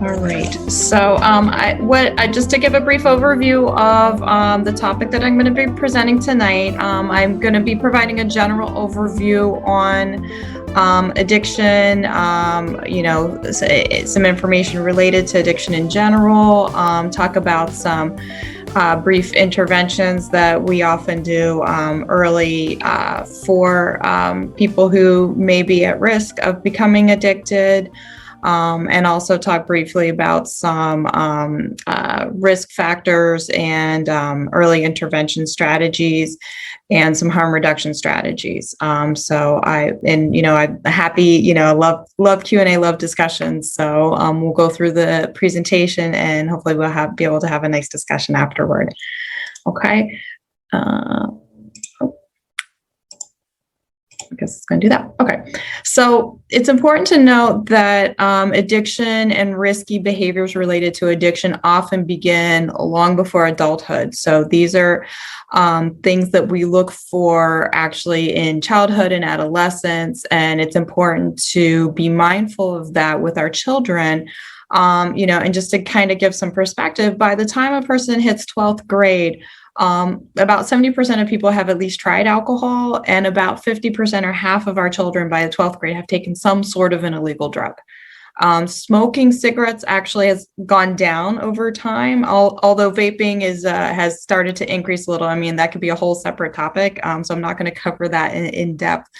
All right. So just to give a brief overview of the topic that I'm going to be presenting tonight, I'm going to be providing a general overview on addiction, some information related to addiction in general, talk about some brief interventions that we often do early for people who may be at risk of becoming addicted. And also talk briefly about some risk factors and early intervention strategies and some harm reduction strategies. I'm happy, love Q&A, love discussions. So we'll go through the presentation and hopefully we'll be able to have a nice discussion afterward. Okay. I guess it's going to do that. Okay. So it's important to note that addiction and risky behaviors related to addiction often begin long before adulthood. So these are things that we look for actually in childhood and adolescence. And it's important to be mindful of that with our children. And just to kind of give some perspective, by the time a person hits 12th grade, about 70% of people have at least tried alcohol, and about 50% or half of our children by the 12th grade have taken some sort of an illegal drug. Smoking cigarettes actually has gone down over time, although vaping has started to increase a little. I mean, that could be a whole separate topic, so I'm not going to cover that in depth.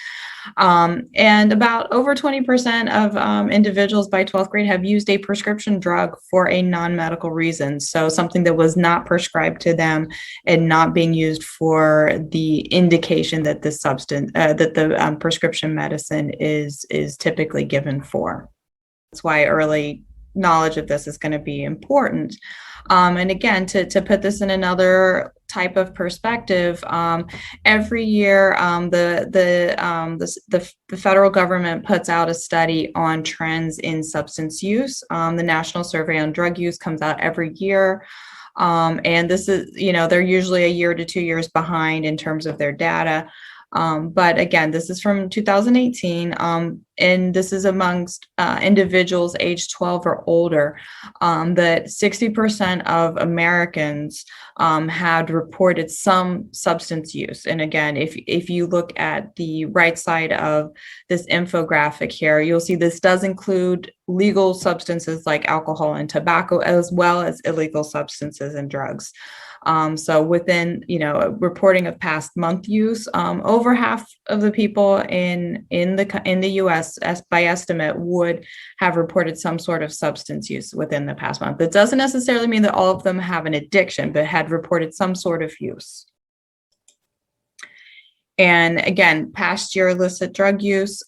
And about over 20% of individuals by 12th grade have used a prescription drug for a non-medical reason. So something that was not prescribed to them and not being used for the indication that the substance, that the prescription medicine is typically given for. That's why early knowledge of this is going to be important. And again, to put this in another type of perspective, every year the federal government puts out a study on trends in substance use. The National Survey on Drug Use comes out every year. And this is, they're usually a year to 2 years behind in terms of their data. But again, this is from 2018, and this is amongst individuals aged 12 or older, that 60% of Americans had reported some substance use. And again, if you look at the right side of this infographic here, you'll see this does include legal substances like alcohol and tobacco, as well as illegal substances and drugs. So within, reporting of past month use, over half of the people in the U.S., by estimate, would have reported some sort of substance use within the past month. That doesn't necessarily mean that all of them have an addiction, but had reported some sort of use. And again, past year illicit drug use,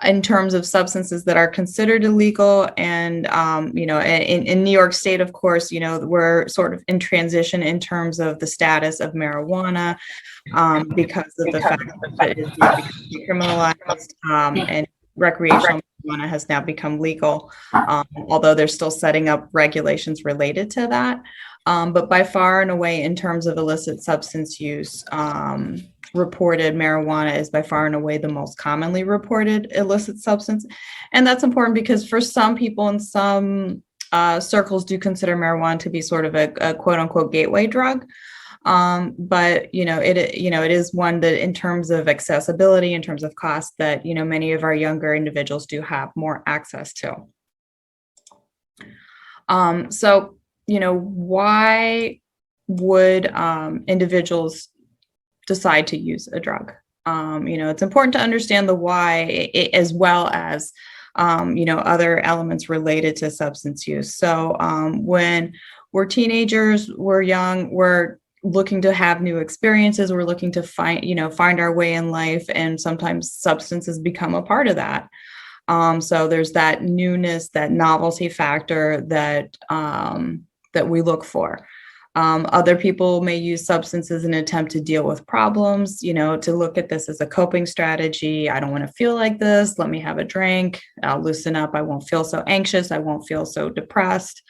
in terms of substances that are considered illegal. And, in New York State, of course, we're sort of in transition in terms of the status of marijuana because of the fact that it is decriminalized, and recreational marijuana has now become legal, although they're still setting up regulations related to that. But by far and away, in terms of illicit substance use, reported marijuana is by far and away the most commonly reported illicit substance. And that's important because for some people in some circles do consider marijuana to be sort of a quote unquote gateway drug. But it is one that in terms of accessibility, in terms of cost, that, many of our younger individuals do have more access to. So, why would individuals decide to use a drug? It's important to understand the why, as well as, other elements related to substance use. So when we're teenagers, we're young, we're looking to have new experiences, we're looking to find our way in life, and sometimes substances become a part of that. So there's that newness, that novelty factor that we look for. Other people may use substances in an attempt to deal with problems, to look at this as a coping strategy. I don't want to feel like this. Let me have a drink. I'll loosen up. I won't feel so anxious. I won't feel so depressed.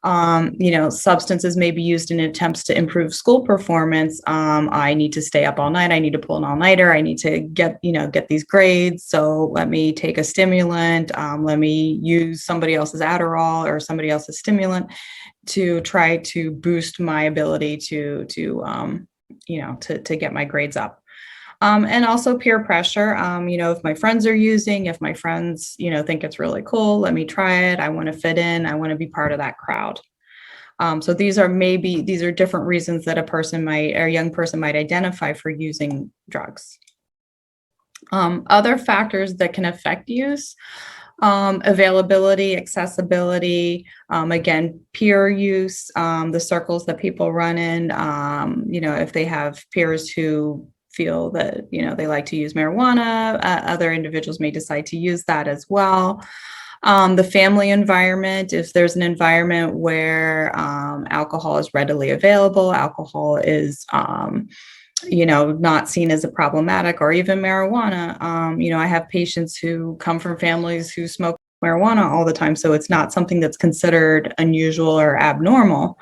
Substances may be used in attempts to improve school performance. I need to stay up all night. I need to pull an all-nighter. I need to get these grades. So let me take a stimulant. Let me use somebody else's Adderall or somebody else's stimulant to try to boost my ability to get my grades up. And also peer pressure. If my friends are using, if my friends, think it's really cool, let me try it. I want to fit in. I want to be part of that crowd. So these are different reasons that a young person might identify for using drugs. Other factors that can affect use, availability, accessibility, again, peer use, the circles that people run in, if they have peers who feel that, they like to use marijuana, other individuals may decide to use that as well. The family environment, if there's an environment where alcohol is readily available, alcohol is, not seen as a problematic, or even marijuana. I have patients who come from families who smoke marijuana all the time, so it's not something that's considered unusual or abnormal.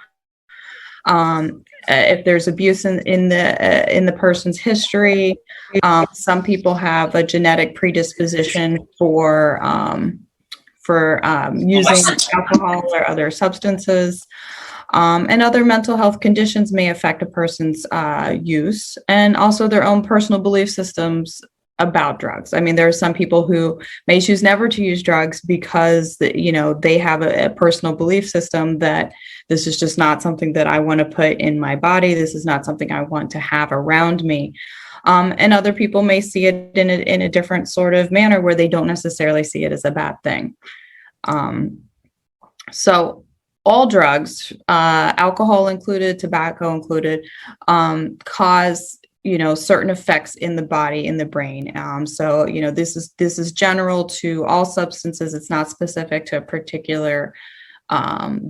If there's abuse in the person's history, some people have a genetic predisposition for using alcohol or other substances, and other mental health conditions may affect a person's use, and also their own personal belief systems about drugs. I mean, there are some people who may choose never to use drugs because they have a personal belief system that this is just not something that I want to put in my body. This is not something I want to have around me. And other people may see it in a different sort of manner where they don't necessarily see it as a bad thing. So all drugs, alcohol included, tobacco included, cause certain effects in the body, in the brain. So this is general to all substances. It's not specific to a particular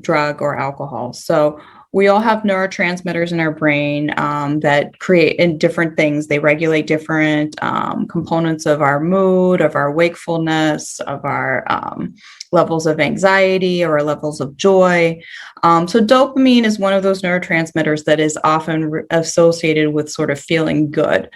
drug or alcohol. So we all have neurotransmitters in our brain that create different things. They regulate different components of our mood, of our wakefulness, of our levels of anxiety or levels of joy. So dopamine is one of those neurotransmitters that is often associated with sort of feeling good.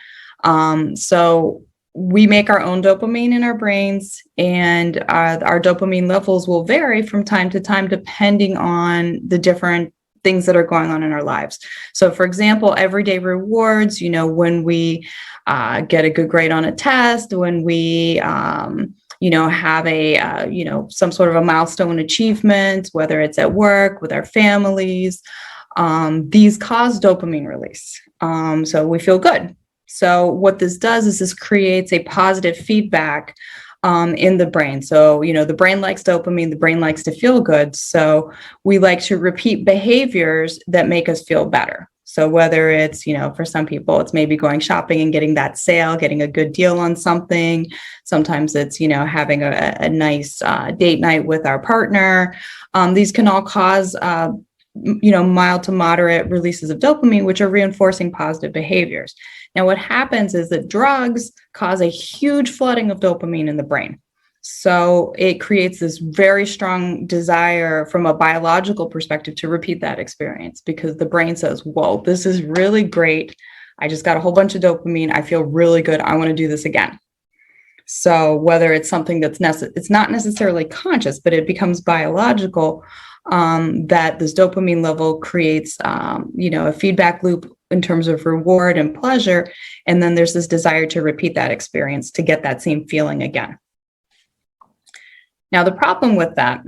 So we make our own dopamine in our brains, and our dopamine levels will vary from time to time depending on the different things that are going on in our lives. So for example, everyday rewards, when we get a good grade on a test, when we have some sort of a milestone achievement, whether it's at work, with our families, these cause dopamine release. So we feel good. So what this does is this creates a positive feedback in the brain. So, the brain likes dopamine, the brain likes to feel good. So we like to repeat behaviors that make us feel better. So whether it's, for some people, it's maybe going shopping and getting that sale, getting a good deal on something. Sometimes it's, having a nice date night with our partner. These can all cause, mild to moderate releases of dopamine, which are reinforcing positive behaviors. Now, what happens is that drugs cause a huge flooding of dopamine in the brain. So it creates this very strong desire from a biological perspective to repeat that experience, because the brain says, whoa, this is really great. I just got a whole bunch of dopamine. I feel really good. I want to do this again. So whether it's something that's it's not necessarily conscious, but it becomes biological, that this dopamine level creates, a feedback loop in terms of reward and pleasure. And then there's this desire to repeat that experience to get that same feeling again. Now, the problem with that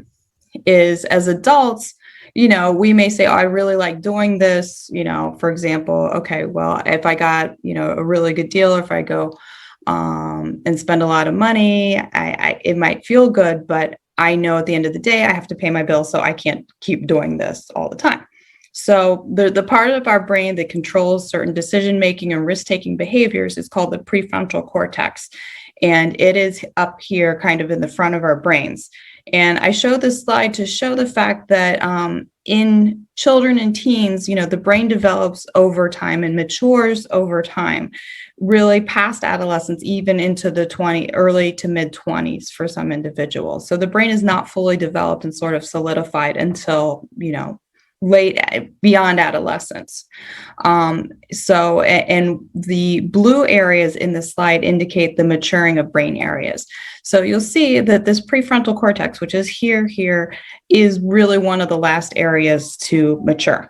is, as adults, we may say, oh, I really like doing this, for example, okay, well, if I got, a really good deal, or if I go and spend a lot of money, it might feel good, but I know at the end of the day, I have to pay my bills, so I can't keep doing this all the time. So the part of our brain that controls certain decision-making and risk-taking behaviors is called the prefrontal cortex. and it is up here kind of in the front of our brains. And I show this slide to show the fact that in children and teens, the brain develops over time and matures over time, really past adolescence, even into the early to mid 20s for some individuals. So the brain is not fully developed and sort of solidified until, late beyond adolescence. And the blue areas in the slide indicate the maturing of brain areas. So you'll see that this prefrontal cortex, which is here, is really one of the last areas to mature.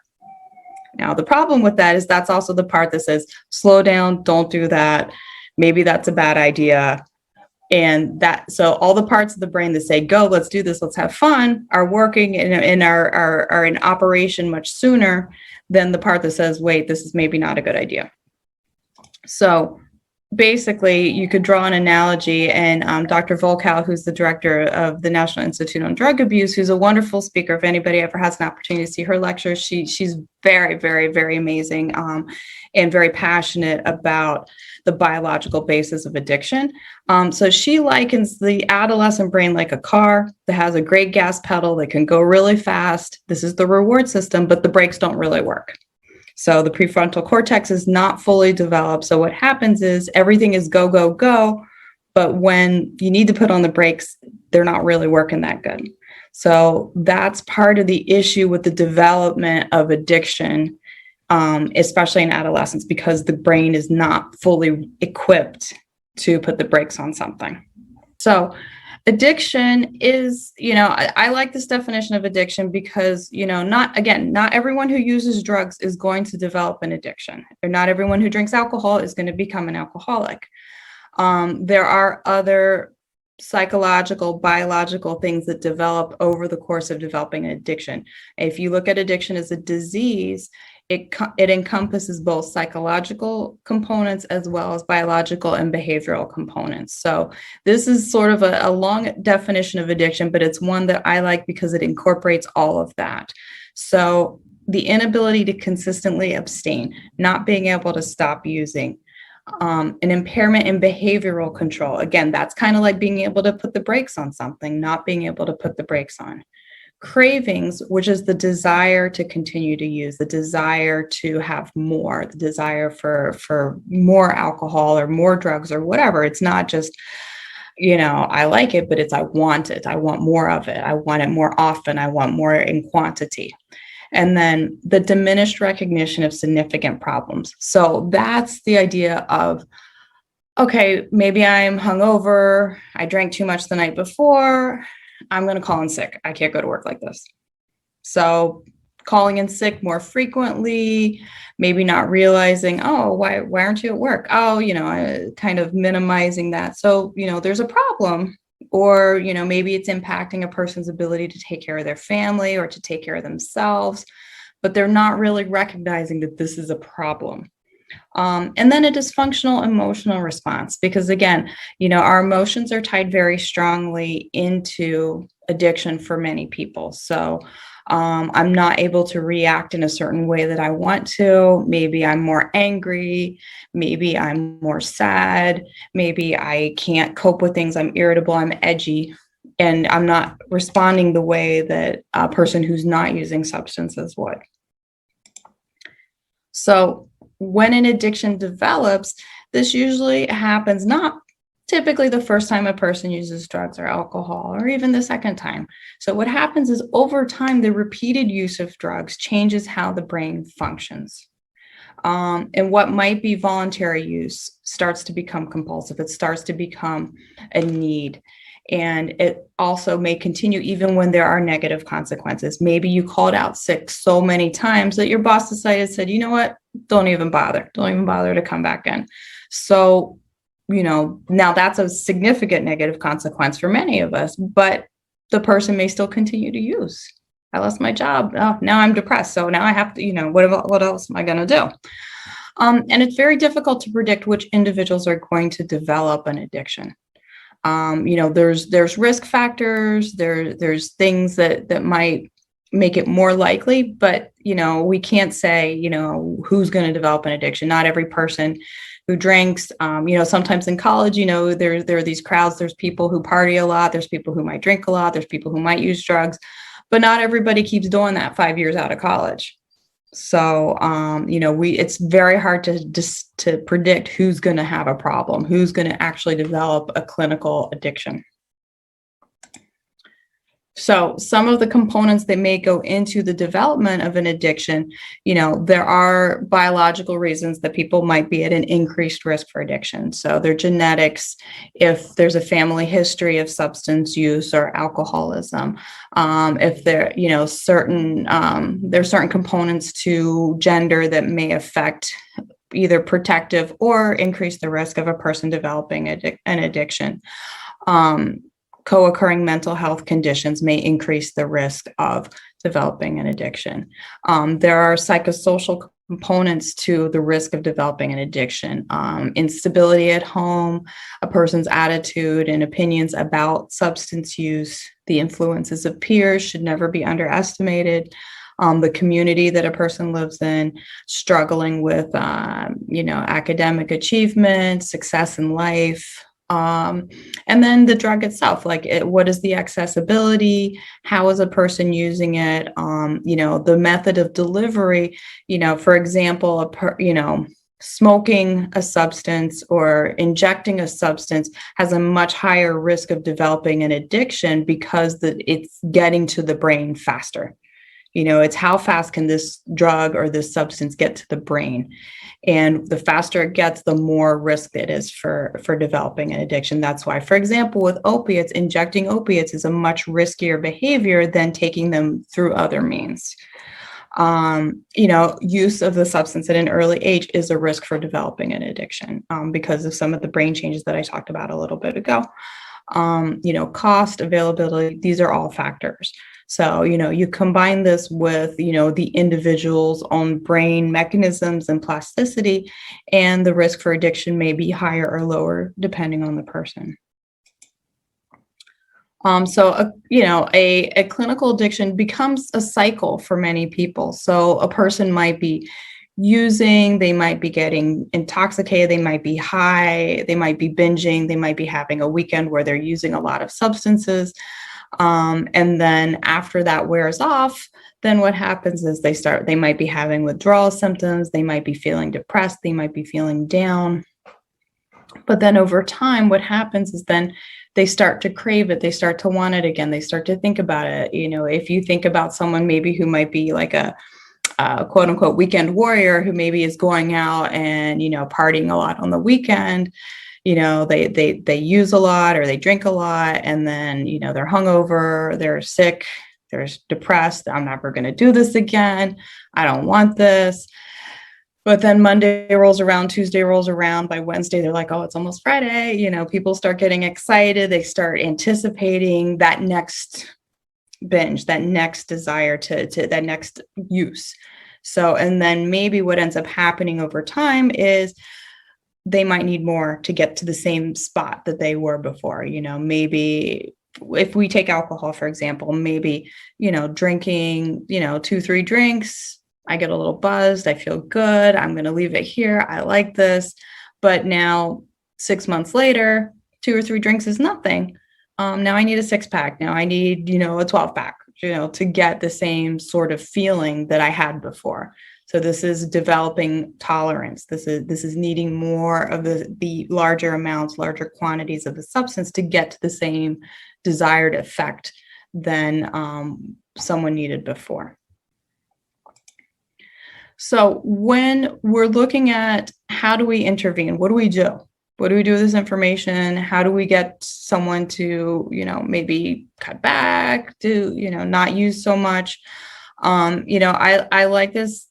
Now, the problem with that is that's also the part that says, slow down, don't do that. Maybe that's a bad idea. And so all the parts of the brain that say, go, let's do this, let's have fun, are working and are in operation much sooner than the part that says, wait, this is maybe not a good idea. So basically, you could draw an analogy, and Dr. Volkow, who's the director of the National Institute on Drug Abuse, who's a wonderful speaker. If anybody ever has an opportunity to see her lectures, she's very, very, very amazing and very passionate about the biological basis of addiction. So she likens the adolescent brain like a car that has a great gas pedal that can go really fast. This is the reward system, but the brakes don't really work. So the prefrontal cortex is not fully developed. So what happens is everything is go, go, go. But when you need to put on the brakes, they're not really working that good. So that's part of the issue with the development of addiction, especially in adolescence, because the brain is not fully equipped to put the brakes on something. So addiction is, I like this definition of addiction because, not everyone who uses drugs is going to develop an addiction, or not everyone who drinks alcohol is going to become an alcoholic. There are other psychological, biological things that develop over the course of developing an addiction. If you look at addiction as a disease, it encompasses both psychological components as well as biological and behavioral components. So this is sort of a long definition of addiction, but it's one that I like because it incorporates all of that. So the inability to consistently abstain, not being able to stop using, an impairment in behavioral control. Again, that's kind of like being able to put the brakes on something, not being able to put the brakes on. Cravings, which is the desire to continue to use, the desire to have more, the desire for more alcohol or more drugs or whatever. It's not just, I like it, but it's I want it. I want more of it. I want it more often. I want more in quantity. And then the diminished recognition of significant problems. So that's the idea of, okay, maybe I'm hungover. I drank too much the night before. I'm going to call in sick. I can't go to work like this. So calling in sick more frequently, maybe not realizing, oh, why aren't you at work? Oh, kind of minimizing that. So, there's a problem, or, maybe it's impacting a person's ability to take care of their family or to take care of themselves, but they're not really recognizing that this is a problem. And then a dysfunctional emotional response, because again, our emotions are tied very strongly into addiction for many people. So I'm not able to react in a certain way that I want to. Maybe I'm more angry. Maybe I'm more sad. Maybe I can't cope with things. I'm irritable. I'm edgy. And I'm not responding the way that a person who's not using substances would. So when an addiction develops, this usually happens not typically the first time a person uses drugs or alcohol, or even the second time. So what happens is over time, the repeated use of drugs changes how the brain functions. And what might be voluntary use starts to become compulsive. It starts to become a need. And it also may continue even when there are negative consequences. Maybe you called out sick so many times that your boss said, you know what, don't even bother to come back in. So, now that's a significant negative consequence for many of us, but the person may still continue to use. I lost my job. Oh, now I'm depressed. So now I have to, what else am I going to do? And it's very difficult to predict which individuals are going to develop an addiction. There's risk factors, there's things that might make it more likely, but, we can't say, who's going to develop an addiction. Not every person who drinks. Sometimes in college, there are these crowds. There's people who party a lot. There's people who might drink a lot. There's people who might use drugs, but not everybody keeps doing that 5 years out of college. So, it's very hard to predict who's going to have a problem, who's going to actually develop a clinical addiction. So some of the components that may go into the development of an addiction, there are biological reasons that people might be at an increased risk for addiction. So their genetics, if there's a family history of substance use or alcoholism, if there, there's certain components to gender that may affect either protective or increase the risk of a person developing an addiction. Co-occurring mental health conditions may increase the risk of developing an addiction. There are psychosocial components to the risk of developing an addiction. Instability at home, a person's attitude and opinions about substance use, the influences of peers should never be underestimated. The community that a person lives in, struggling with, academic achievement, success in life, and then the drug itself, what is the accessibility? How is a person using it? The method of delivery, for example, smoking a substance or injecting a substance has a much higher risk of developing an addiction because it's getting to the brain faster. It's how fast can this drug or this substance get to the brain? And the faster it gets, the more risk it is for developing an addiction. That's why, for example, with opiates, injecting opiates is a much riskier behavior than taking them through other means. Use of the substance at an early age is a risk for developing an addiction because of some of the brain changes that I talked about a little bit ago. Cost, availability, these are all factors. So, you combine this with, the individual's own brain mechanisms and plasticity, and the risk for addiction may be higher or lower depending on the person. A clinical addiction becomes a cycle for many people. So a person might be using, they might be getting intoxicated, they might be high, they might be binging, they might be having a weekend where they're using a lot of substances. And then after that wears off, then what happens is they might be having withdrawal symptoms, they might be feeling depressed, they might be feeling down. But then over time, what happens is then they start to crave it, they start to want it again, they start to think about it. If you think about someone maybe who might be like a quote unquote weekend warrior who maybe is going out and, partying a lot on the weekend, they use a lot or they drink a lot, and then, they're hungover, they're sick, they're depressed. I'm never going to do this again. I don't want this. But then Monday rolls around, Tuesday rolls around. By Wednesday, they're like, oh, it's almost Friday. People start getting excited. They start anticipating that next binge, that next desire to that next use. So, and then maybe what ends up happening over time is they might need more to get to the same spot that they were before. Maybe if we take alcohol, for example, maybe, drinking, 2-3 drinks, I get a little buzzed, I feel good, I'm going to leave it here, I like this. But now 6 months later, 2 or 3 drinks is nothing. Now I need a 6-pack. Now I need, a 12-pack, to get the same sort of feeling that I had before. So this is developing tolerance. This is needing more of the larger amounts, larger quantities of the substance to get to the same desired effect than someone needed before. So when we're looking at how do we intervene, what do we do? What do we do with this information? How do we get someone to, maybe cut back, to, not use so much? I like this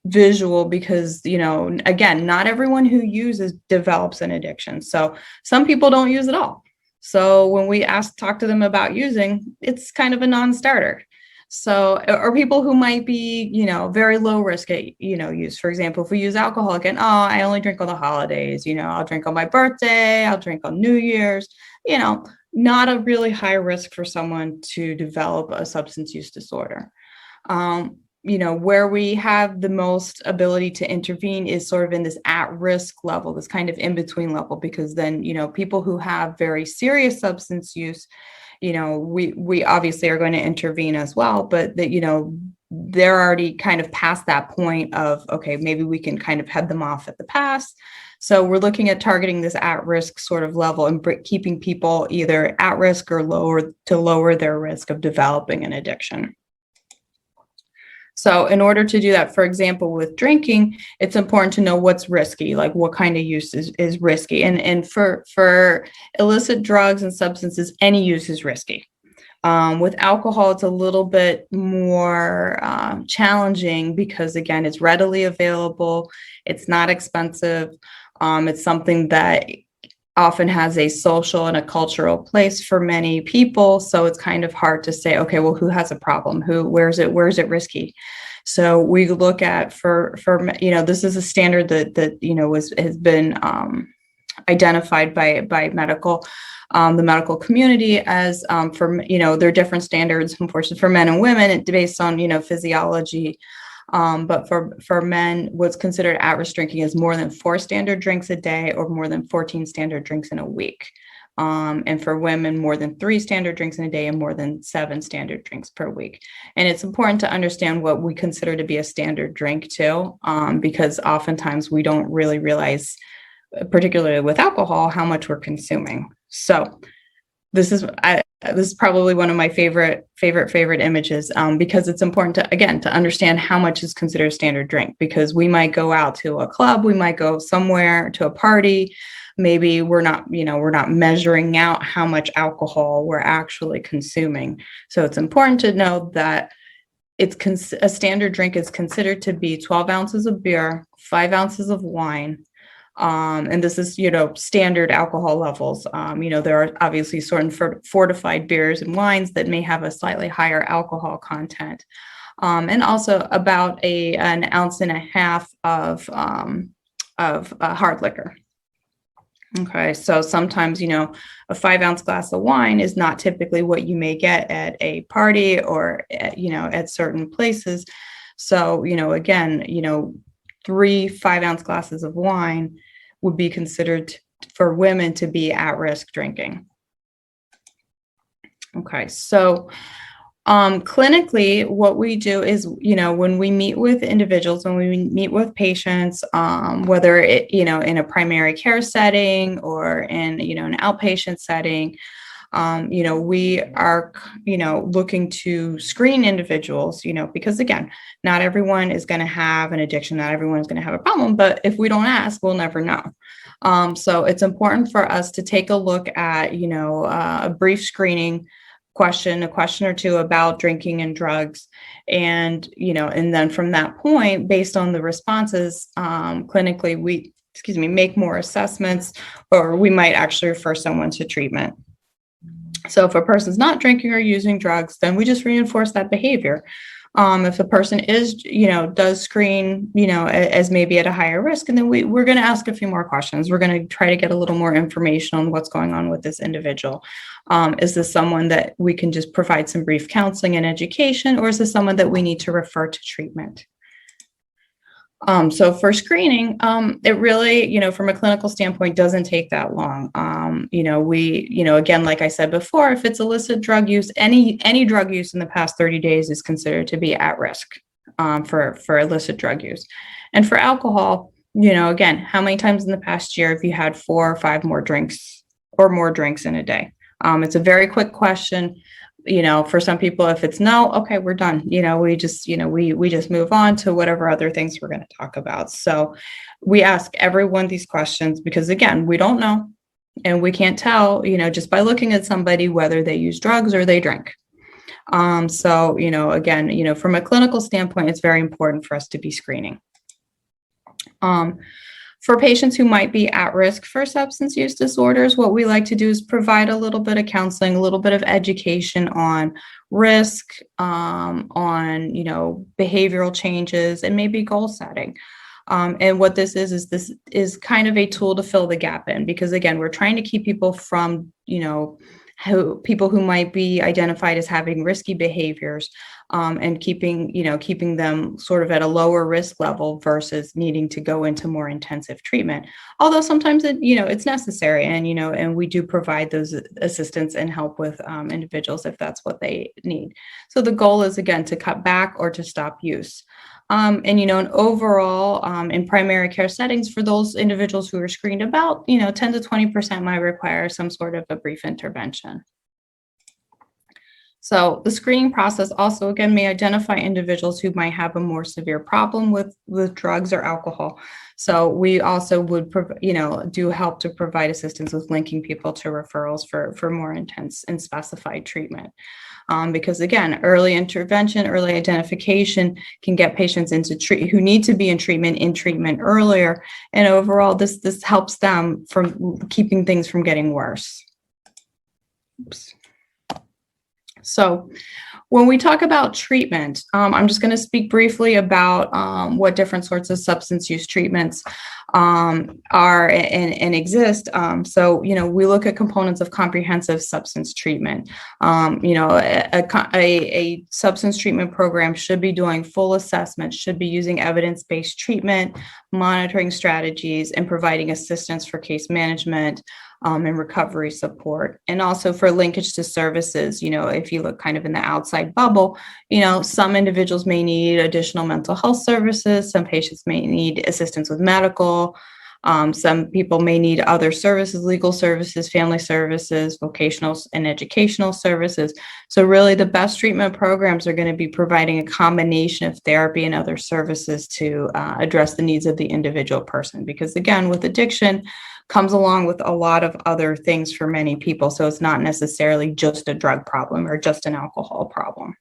visual because, again, not everyone who uses develops an addiction. So some people don't use at all. So when we talk to them about using, it's kind of a non-starter. So, or people who might be, very low risk at, use. For example, if we use alcohol again, I only drink on the holidays, I'll drink on my birthday, I'll drink on New Year's, not a really high risk for someone to develop a substance use disorder. where we have the most ability to intervene is sort of in this at-risk level, this kind of in-between level, because then, people who have very serious substance use, we obviously are going to intervene as well, but that, they're already kind of past that point of, okay, maybe we can kind of head them off at the pass. So we're looking at targeting this at-risk sort of level and keeping people either at risk or lower their risk of developing an addiction. So in order to do that, for example, with drinking, it's important to know what's risky, like what kind of use is risky. And for illicit drugs and substances, any use is risky. With alcohol, it's a little bit more challenging because, again, it's readily available. It's not expensive. It's something that often has a social and a cultural place for many people. So it's kind of hard to say, okay, well, who has a problem? Where's it risky? So we look at for this is a standard that has been identified by the medical community as there are different standards, unfortunately, for men and women based on physiology. But for men, what's considered at-risk drinking is more than 4 standard drinks a day or more than 14 standard drinks in a week. And for women, more than 3 standard drinks in a day and more than 7 standard drinks per week. And it's important to understand what we consider to be a standard drink too, because oftentimes we don't really realize, particularly with alcohol, how much we're consuming. So this is probably one of my favorite images, because it's important to understand how much is considered a standard drink, because we might go out to a club, we might go somewhere to a party, maybe we're not measuring out how much alcohol we're actually consuming. So it's important to know that a standard drink is considered to be 12 ounces of beer, 5 ounces of wine. And this is, standard alcohol levels. There are obviously certain fortified beers and wines that may have a slightly higher alcohol content. And also about an ounce and a half of hard liquor. Okay, so sometimes, a 5-ounce glass of wine is not typically what you may get at a party or, at certain places. So, again, 3 5-ounce glasses of wine would be considered for women to be at-risk drinking. Okay, so clinically, what we do is, when we meet with individuals, when we meet with patients, whether in a primary care setting or in, an outpatient setting, we are, looking to screen individuals, because again, not everyone is going to have an addiction, not everyone is going to have a problem, but if we don't ask, we'll never know. So it's important for us to take a look at, a brief screening question, a question or two about drinking and drugs. And, and then from that point, based on the responses, clinically, we make more assessments, or we might actually refer someone to treatment. So if a person's not drinking or using drugs, then we just reinforce that behavior. If a person is, does screen, as maybe at a higher risk, and then we're going to ask a few more questions. We're going to try to get a little more information on what's going on with this individual. Is this someone that we can just provide some brief counseling and education, or is this someone that we need to refer to treatment? So for screening, it really, from a clinical standpoint, doesn't take that long. Again, like I said before, if it's illicit drug use, any drug use in the past 30 days is considered to be at risk for illicit drug use. And for alcohol, again, how many times in the past year have you had 4 or 5 more drinks in a day? It's a very quick question. For some people, if it's no, okay, we're done. We just move on to whatever other things we're going to talk about. So we ask everyone these questions because, again, we don't know, and we can't tell, just by looking at somebody whether they use drugs or they drink. So, again, from a clinical standpoint, it's very important for us to be screening. For patients who might be at risk for substance use disorders, what we like to do is provide a little bit of counseling, a little bit of education on risk, on, behavioral changes, and maybe goal setting. And what this is kind of a tool to fill the gap in, because again, we're trying to keep people from, people who might be identified as having risky behaviors, and keeping them sort of at a lower risk level versus needing to go into more intensive treatment. Although sometimes it's necessary, and we do provide those assistance and help with individuals if that's what they need. So the goal is, again, to cut back or to stop use. And overall, in primary care settings, for those individuals who are screened, about 10 to 20% might require some sort of a brief intervention. So the screening process also, again, may identify individuals who might have a more severe problem with drugs or alcohol. So we also would, do help to provide assistance with linking people to referrals for more intense and specified treatment. Because again, early intervention, early identification can get patients who need to be in treatment earlier. And overall, this helps them from keeping things from getting worse. Oops. So when we talk about treatment, I'm just going to speak briefly about what different sorts of substance use treatments are and exist. So, we look at components of comprehensive substance treatment. A substance treatment program should be doing full assessment, should be using evidence-based treatment, monitoring strategies, and providing assistance for case management, and recovery support. And also for linkage to services, if you look kind of in the outside bubble, some individuals may need additional mental health services, some patients may need assistance with medical, some people may need other services, legal services, family services, vocational and educational services. So really the best treatment programs are going to be providing a combination of therapy and other services to address the needs of the individual person. Because again, with addiction comes along with a lot of other things for many people. So it's not necessarily just a drug problem or just an alcohol problem.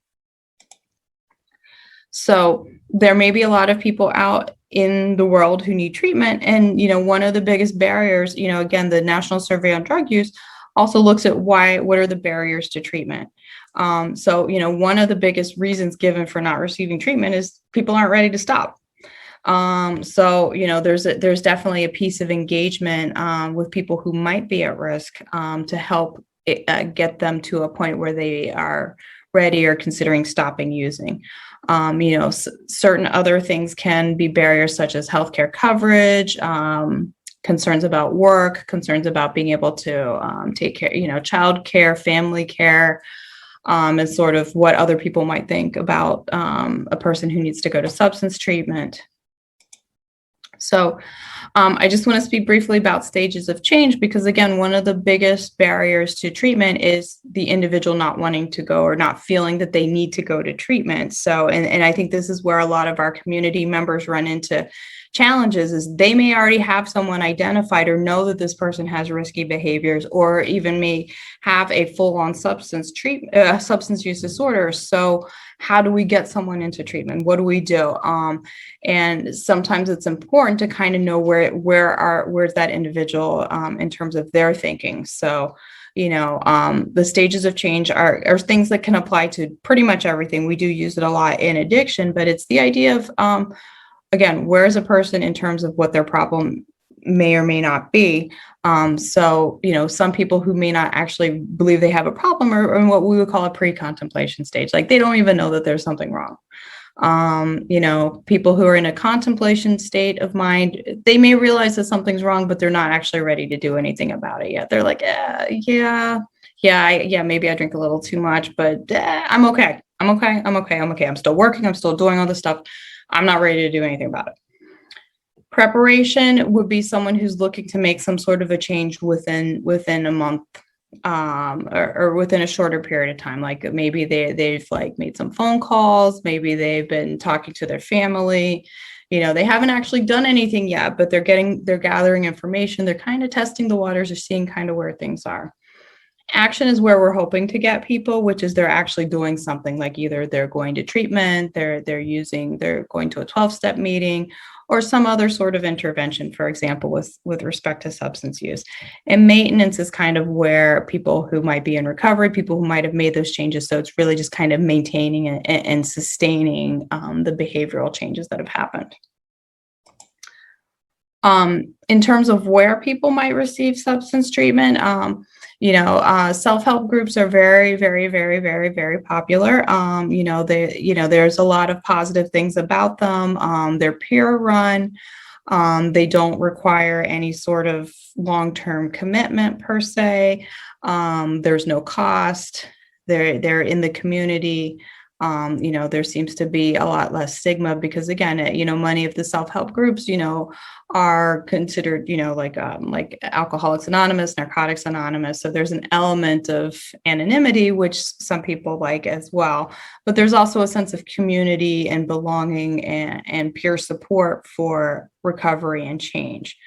So there may be a lot of people out in the world who need treatment. And, one of the biggest barriers, again, the National Survey on Drug Use also looks at what are the barriers to treatment. So, one of the biggest reasons given for not receiving treatment is people aren't ready to stop. So, there's definitely a piece of engagement with people who might be at risk to help get them to a point where they are ready or considering stopping using. Certain other things can be barriers such as healthcare coverage, concerns about work, concerns about being able to take care, child care, family care, and sort of what other people might think about a person who needs to go to substance treatment. So I just want to speak briefly about stages of change, because again, one of the biggest barriers to treatment is the individual not wanting to go or not feeling that they need to go to treatment. So, and I think this is where a lot of our community members run into challenges, is they may already have someone identified or know that this person has risky behaviors, or even may have a full-on substance use disorder. So how do we get someone into treatment? What do we do? And sometimes it's important to kind of know where's that individual in terms of their thinking. So, the stages of change are things that can apply to pretty much everything. We do use it a lot in addiction, but it's the idea of, again, where's a person in terms of what their problem may or may not be. So, some people who may not actually believe they have a problem are in what we would call a pre-contemplation stage. Like they don't even know that there's something wrong. People who are in a contemplation state of mind, they may realize that something's wrong, but they're not actually ready to do anything about it yet. They're like, maybe I drink a little too much, but I'm okay. I'm still working. I'm still doing all this stuff. I'm not ready to do anything about it. Preparation would be someone who's looking to make some sort of a change within a month, or within a shorter period of time. Like maybe they've like made some phone calls, maybe they've been talking to their family. They haven't actually done anything yet, but they're gathering information. They're kind of testing the waters, or seeing kind of where things are. Action is where we're hoping to get people, which is they're actually doing something, like either they're going to treatment, they're going to a 12-step meeting, or some other sort of intervention, for example, with respect to substance use. And maintenance is kind of where people who might be in recovery, people who might have made those changes. So it's really just kind of maintaining and sustaining the behavioral changes that have happened. In terms of where people might receive substance treatment, Self-help groups are very, very, very, very, very popular. There's a lot of positive things about them. They're peer run. They don't require any sort of long-term commitment per se. There's no cost. They're in the community. There seems to be a lot less stigma because, again, many of the self-help groups, are considered, like Alcoholics Anonymous, Narcotics Anonymous. So there's an element of anonymity, which some people like as well. But there's also a sense of community and belonging and peer support for recovery and change.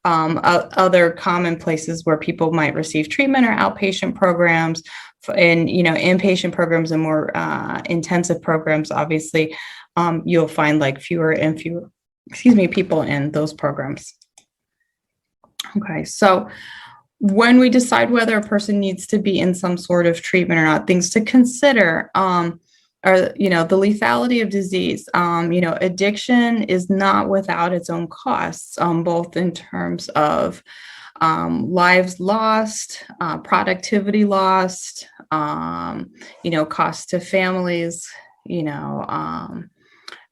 Other common places where people might receive treatment are outpatient programs and, inpatient programs and more intensive programs. Obviously, you'll find like fewer and fewer, people in those programs. Okay, so when we decide whether a person needs to be in some sort of treatment or not, things to consider are, the lethality of disease. Addiction is not without its own costs, both in terms of lives lost, productivity lost, costs to families,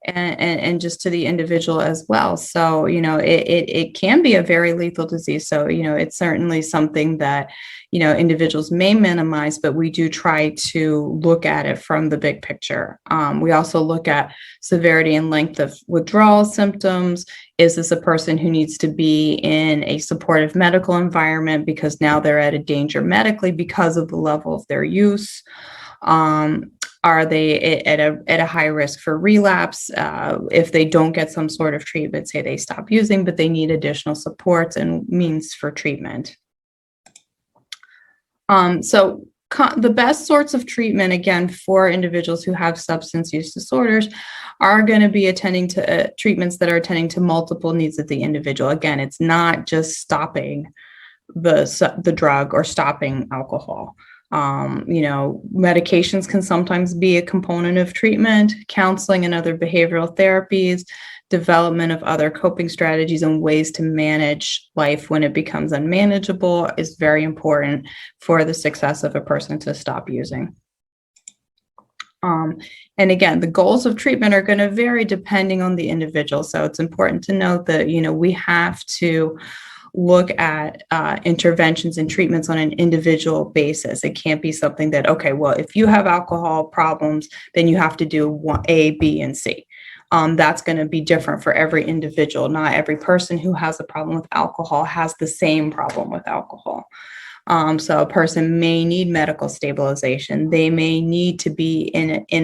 and just to the individual as well. So, it can be a very lethal disease. So, it's certainly something that, individuals may minimize, but we do try to look at it from the big picture. We also look at severity and length of withdrawal symptoms. Is this a person who needs to be in a supportive medical environment because now they're at a danger medically because of the level of their use? Are they at a high risk for relapse if they don't get some sort of treatment, say they stop using, but they need additional supports and means for treatment? The best sorts of treatment, again, for individuals who have substance use disorders are going to be attending to treatments that are attending to multiple needs of the individual. Again, it's not just stopping the drug or stopping alcohol. Medications can sometimes be a component of treatment, counseling and other behavioral therapies, development of other coping strategies and ways to manage life when it becomes unmanageable is very important for the success of a person to stop using. And again, the goals of treatment are going to vary depending on the individual. So it's important to note that, we have to look at interventions and treatments on an individual basis. It can't be something that, okay, well, if you have alcohol problems, then you have to do A, B, and C. That's going to be different for every individual. Not every person who has a problem with alcohol has the same problem with alcohol. So a person may need medical stabilization. They may need to be in an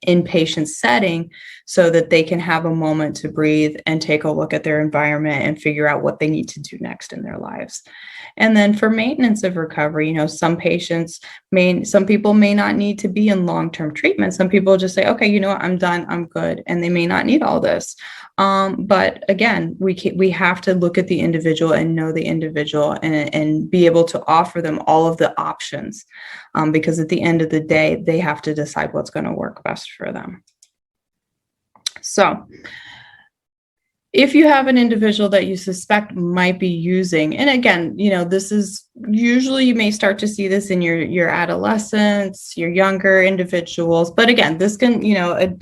inpatient setting so that they can have a moment to breathe and take a look at their environment and figure out what they need to do next in their lives. And then for maintenance of recovery, some people may not need to be in long-term treatment. Some people just say, okay, I'm done, I'm good. And they may not need all this. But again, we have to look at the individual and know the individual and be able to offer them all of the options, because at the end of the day, they have to decide what's going to work best for them. So if you have an individual that you suspect might be using, and again, this is usually, you may start to see this in your adolescents, your younger individuals, but again, this can,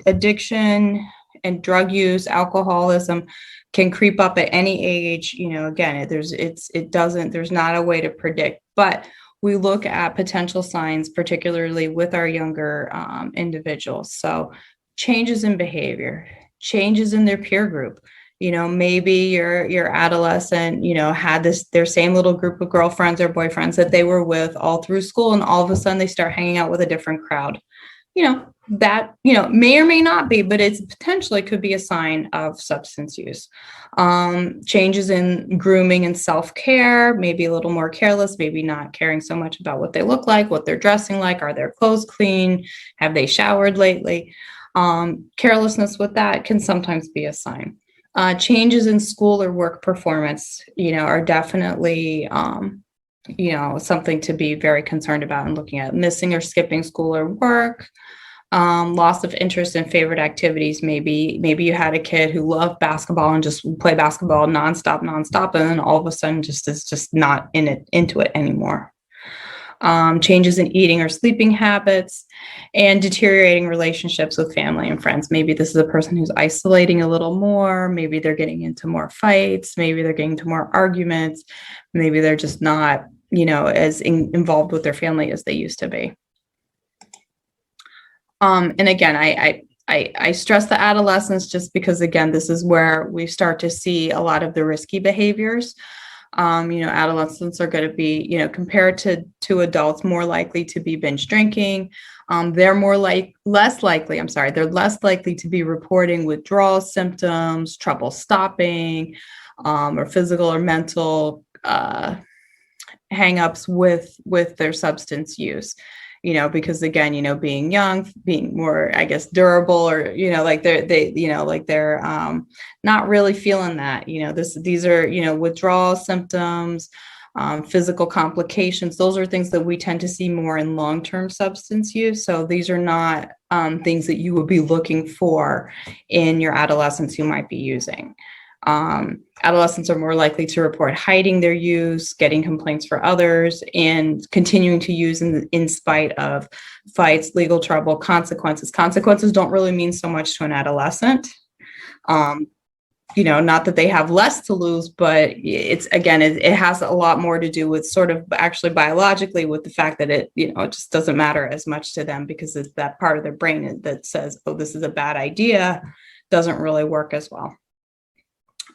addiction and drug use, alcoholism can creep up at any age. Again, there's not a way to predict, but we look at potential signs, particularly with our younger individuals. So changes in behavior, changes in their peer group. Maybe your adolescent, had their same little group of girlfriends or boyfriends that they were with all through school, and all of a sudden they start hanging out with a different crowd. That, may or may not be, but it's potentially could be a sign of substance use. Changes in grooming and self-care, maybe a little more careless, maybe not caring so much about what they look like, what they're dressing like, are their clothes clean, have they showered lately? Carelessness with that can sometimes be a sign. Changes in school or work performance, are definitely, something to be very concerned about and looking at. Missing or skipping school or work, loss of interest in favorite activities. Maybe you had a kid who loved basketball and just play basketball nonstop, and then all of a sudden is just not into it anymore. changes in eating or sleeping habits, and deteriorating relationships with family and friends. Maybe this is a person who's isolating a little more. Maybe they're getting into more fights. Maybe they're getting into more arguments. Maybe they're just not, as involved with their family as they used to be. And again, I stress the adolescents just because, again, this is where we start to see a lot of the risky behaviors. Adolescents are going to be, compared to adults, more likely to be binge drinking. They're less likely to be reporting withdrawal symptoms, trouble stopping, or physical or mental hangups with their substance use. Because again, being young, being more, I guess, durable, or, they're not really feeling that, these are, withdrawal symptoms, physical complications. Those are things that we tend to see more in long-term substance use. So these are not things that you would be looking for in your adolescents who might be using. Adolescents are more likely to report hiding their use, getting complaints for others, and continuing to use in spite of fights, legal trouble, consequences. Consequences don't really mean so much to an adolescent. Not that they have less to lose, but it has a lot more to do with sort of actually biologically with the fact that it just doesn't matter as much to them, because it's that part of their brain that says, oh, this is a bad idea, doesn't really work as well.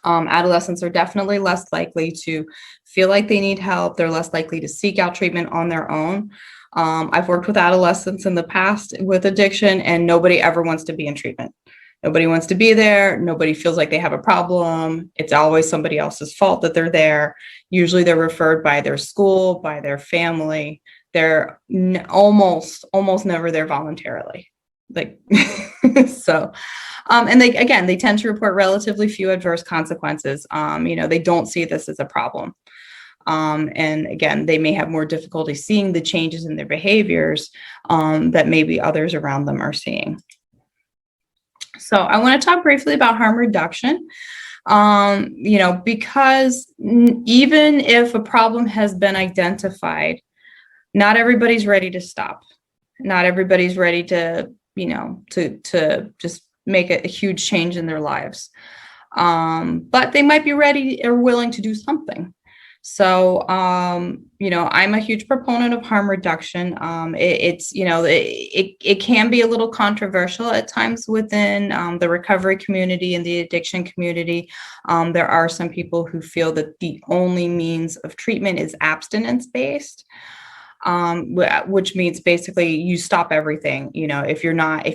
Adolescents are definitely less likely to feel like they need help. They're less likely to seek out treatment on their own. I've worked with adolescents in the past with addiction, and nobody ever wants to be in treatment. Nobody wants to be there. Nobody feels like they have a problem. It's always somebody else's fault that they're there. Usually they're referred by their school, by their family. They're almost never there voluntarily. So. And they tend to report relatively few adverse consequences. They don't see this as a problem. And again, they may have more difficulty seeing the changes in their behaviors that maybe others around them are seeing. So I want to talk briefly about harm reduction. Because even if a problem has been identified, not everybody's ready to stop. Not everybody's ready to, to just make a huge change in their lives. But they might be ready or willing to do something. So, I'm a huge proponent of harm reduction. It can be a little controversial at times within the recovery community and the addiction community. There are some people who feel that the only means of treatment is abstinence-based. Which means basically you stop everything. If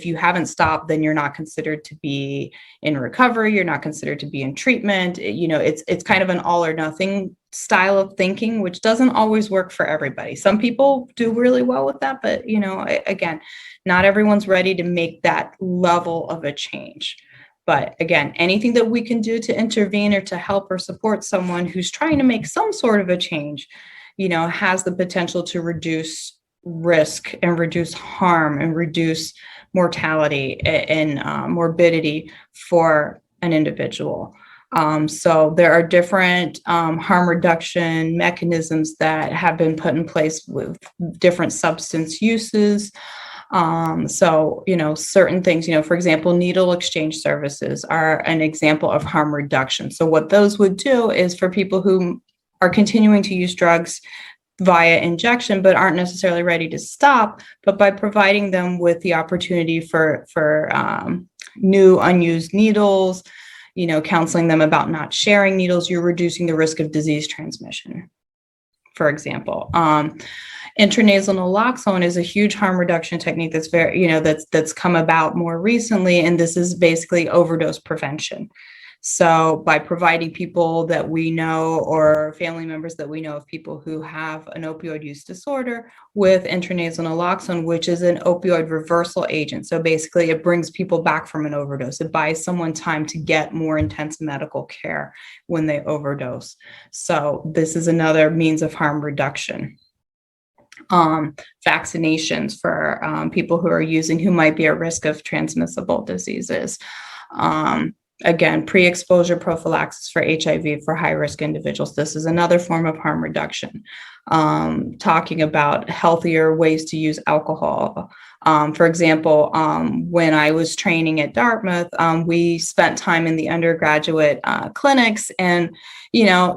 you haven't stopped, then you're not considered to be in recovery. You're not considered to be in treatment. It's kind of an all or nothing style of thinking, which doesn't always work for everybody. Some people do really well with that, but again, not everyone's ready to make that level of a change. But again, anything that we can do to intervene or to help or support someone who's trying to make some sort of a change, has the potential to reduce risk and reduce harm and reduce mortality and morbidity for an individual. So there are different harm reduction mechanisms that have been put in place with different substance uses. Certain things, for example, needle exchange services are an example of harm reduction. So what those would do is for people who are continuing to use drugs via injection, but aren't necessarily ready to stop, but by providing them with the opportunity for new unused needles, counseling them about not sharing needles, you're reducing the risk of disease transmission, for example. Intranasal naloxone is a huge harm reduction technique that's that's come about more recently, and this is basically overdose prevention. So by providing people that we know or family members that we know of people who have an opioid use disorder with intranasal naloxone, which is an opioid reversal agent. So basically it brings people back from an overdose. It buys someone time to get more intense medical care when they overdose. So this is another means of harm reduction. Vaccinations for people who are using, who might be at risk of transmissible diseases. Again, pre-exposure prophylaxis for HIV for high-risk individuals. This is another form of harm reduction. Talking about healthier ways to use alcohol. For example, when I was training at Dartmouth, we spent time in the undergraduate clinics and,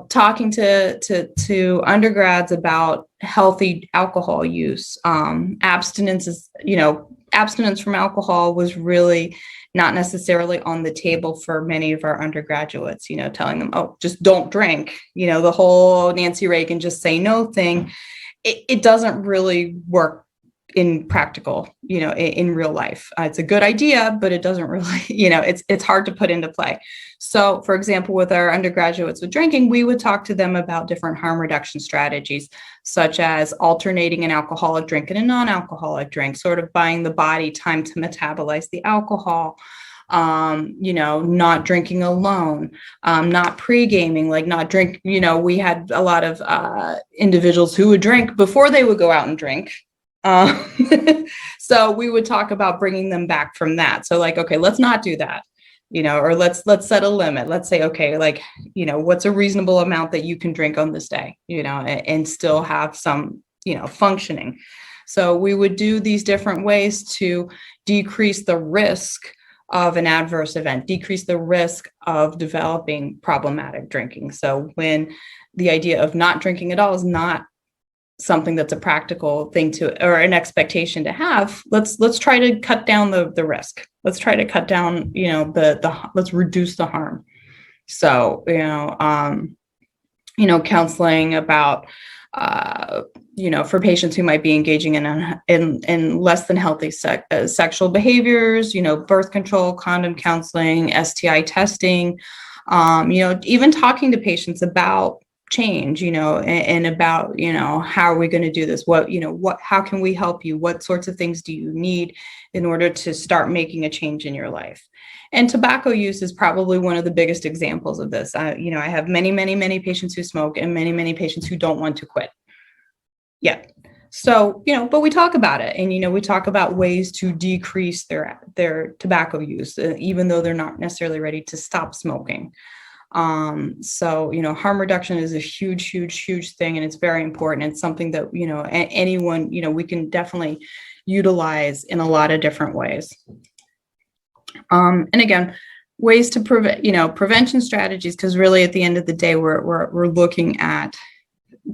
talking to undergrads about healthy alcohol use. Abstinence from alcohol was really not necessarily on the table for many of our undergraduates, telling them, oh, just don't drink, the whole Nancy Reagan just say no thing. It doesn't really work in practical, in real life. It's a good idea, but it doesn't really, it's hard to put into play. So for example, with our undergraduates with drinking, we would talk to them about different harm reduction strategies, such as alternating an alcoholic drink and a non-alcoholic drink, sort of buying the body time to metabolize the alcohol, not drinking alone, not pre-gaming, like not drink, we had a lot of individuals who would drink before they would go out and drink. So we would talk about bringing them back from that. So like, okay, let's not do that, or let's set a limit. Let's say, okay, like, what's a reasonable amount that you can drink on this day, and still have some, functioning. So we would do these different ways to decrease the risk of an adverse event, decrease the risk of developing problematic drinking. So when the idea of not drinking at all is not something that's a practical thing or an expectation to have, let's try to cut down the risk. Let's try to cut down, let's reduce the harm. So, counseling about, for patients who might be engaging in less than healthy sexual behaviors, birth control, condom counseling, STI testing, even talking to patients about change, and about, how are we going to do this? How can we help you? What sorts of things do you need in order to start making a change in your life? And tobacco use is probably one of the biggest examples of this. I have many, many, many patients who smoke and many, many patients who don't want to quit. Yeah. So, but we talk about it and, we talk about ways to decrease their tobacco use, even though they're not necessarily ready to stop smoking. So, harm reduction is a huge, huge, huge thing. And it's very important. It's something that, anyone, we can definitely utilize in a lot of different ways. And again, ways to prevent, prevention strategies, because really at the end of the day, we're looking at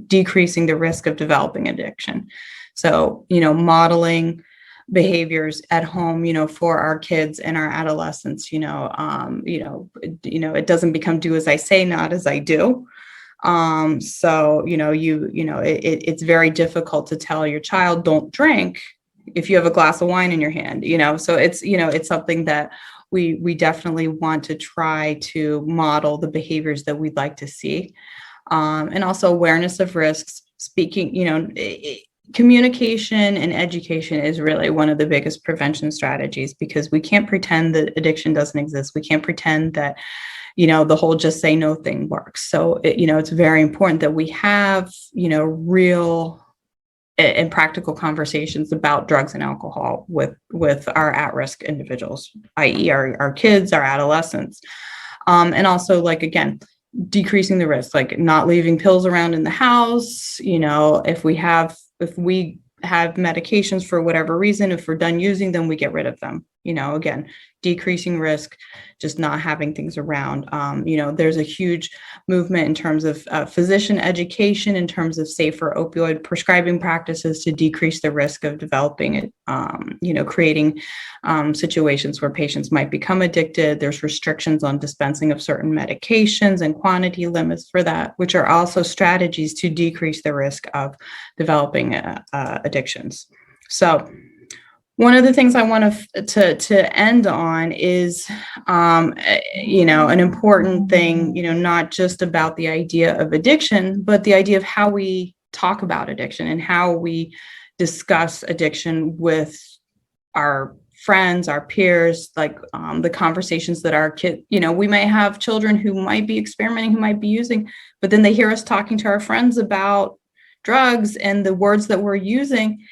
decreasing the risk of developing addiction. So, modeling behaviors at home, for our kids and our adolescents, it doesn't become do as I say, not as I do. So, it's very difficult to tell your child don't drink if you have a glass of wine in your hand, so it's something that we definitely want to try to model the behaviors that we'd like to see. And also awareness of risks, speaking, communication and education is really one of the biggest prevention strategies, because we can't pretend that addiction doesn't exist. We can't pretend that, the whole just say no thing works. So, it's very important that we have, real and practical conversations about drugs and alcohol with our at-risk individuals, i.e. our kids, our adolescents. And also, like, again, decreasing the risk, like not leaving pills around in the house, if we have medications for whatever reason, if we're done using them, we get rid of them, again, decreasing risk, just not having things around. There's a huge movement in terms of physician education, in terms of safer opioid prescribing practices to decrease the risk of developing it, creating situations where patients might become addicted. There's restrictions on dispensing of certain medications and quantity limits for that, which are also strategies to decrease the risk of developing addictions. So one of the things I want to end on is, an important thing, not just about the idea of addiction, but the idea of how we talk about addiction and how we discuss addiction with our friends, our peers, like the conversations that our kids, we might have children who might be experimenting, who might be using, but then they hear us talking to our friends about drugs and the words that we're using.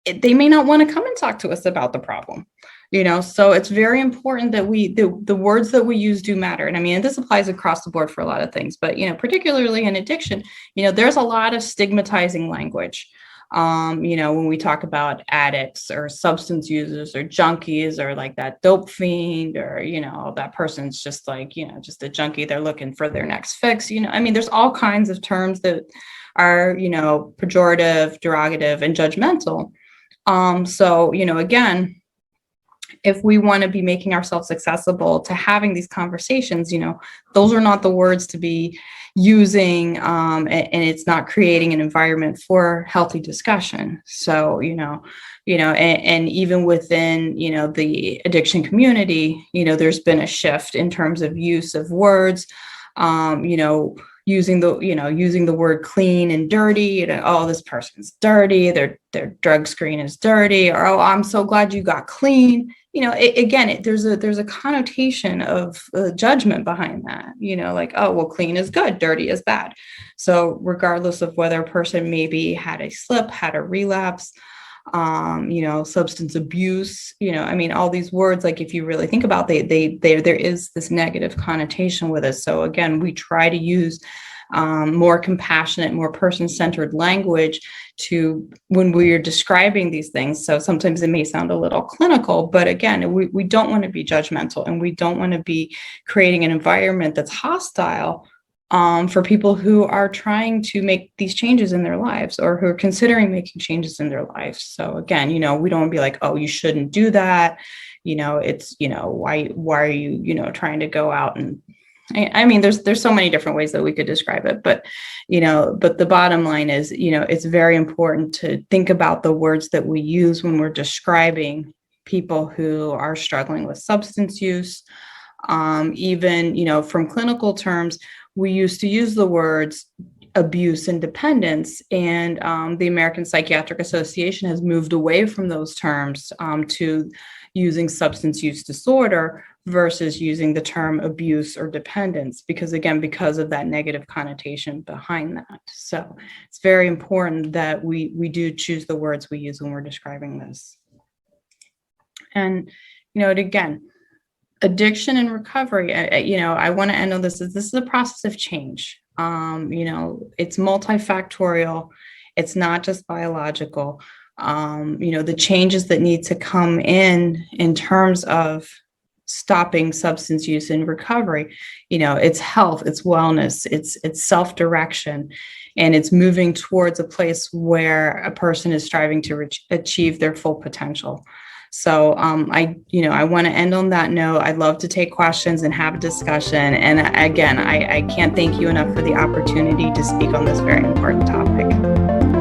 They may not want to come and talk to us about the problem, So it's very important that the words that we use do matter. And I mean, this applies across the board for a lot of things, but, particularly in addiction, there's a lot of stigmatizing language. When we talk about addicts or substance users or junkies or like that dope fiend or, that person's just like, just a junkie, they're looking for their next fix. There's all kinds of terms that are, pejorative, derogative, and judgmental. So, again, if we want to be making ourselves accessible to having these conversations, those are not the words to be using, and it's not creating an environment for healthy discussion. So, and even within, the addiction community, there's been a shift in terms of use of words, using the word clean and dirty, oh, this person's dirty, their drug screen is dirty, or, oh, I'm so glad you got clean. There's a connotation of judgment behind that, like, oh, well, clean is good, dirty is bad. So regardless of whether a person maybe had a slip, had a relapse, substance abuse, all these words, like if you really think about there is this negative connotation with it. So again, we try to use more compassionate, more person-centered language when we are describing these things. So sometimes it may sound a little clinical, but again, we don't want to be judgmental, and we don't want to be creating an environment that's hostile for people who are trying to make these changes in their lives or who are considering making changes in their lives. So again, we don't want to be like, oh, you shouldn't do that. It's, why are you, trying to go out and, there's so many different ways that we could describe it, but the bottom line is, it's very important to think about the words that we use when we're describing people who are struggling with substance use. Even, from clinical terms, we used to use the words abuse and dependence, and the American Psychiatric Association has moved away from those terms to using substance use disorder versus using the term abuse or dependence, because of that negative connotation behind that. So it's very important that we do choose the words we use when we're describing this. And, again, addiction and recovery, I want to end on this is a process of change. It's multifactorial. It's not just biological. The changes that need to come in terms of stopping substance use and recovery, it's health, it's wellness, it's self-direction, and it's moving towards a place where a person is striving to achieve their full potential. So I want to end on that note. I'd love to take questions and have a discussion. And again, I can't thank you enough for the opportunity to speak on this very important topic.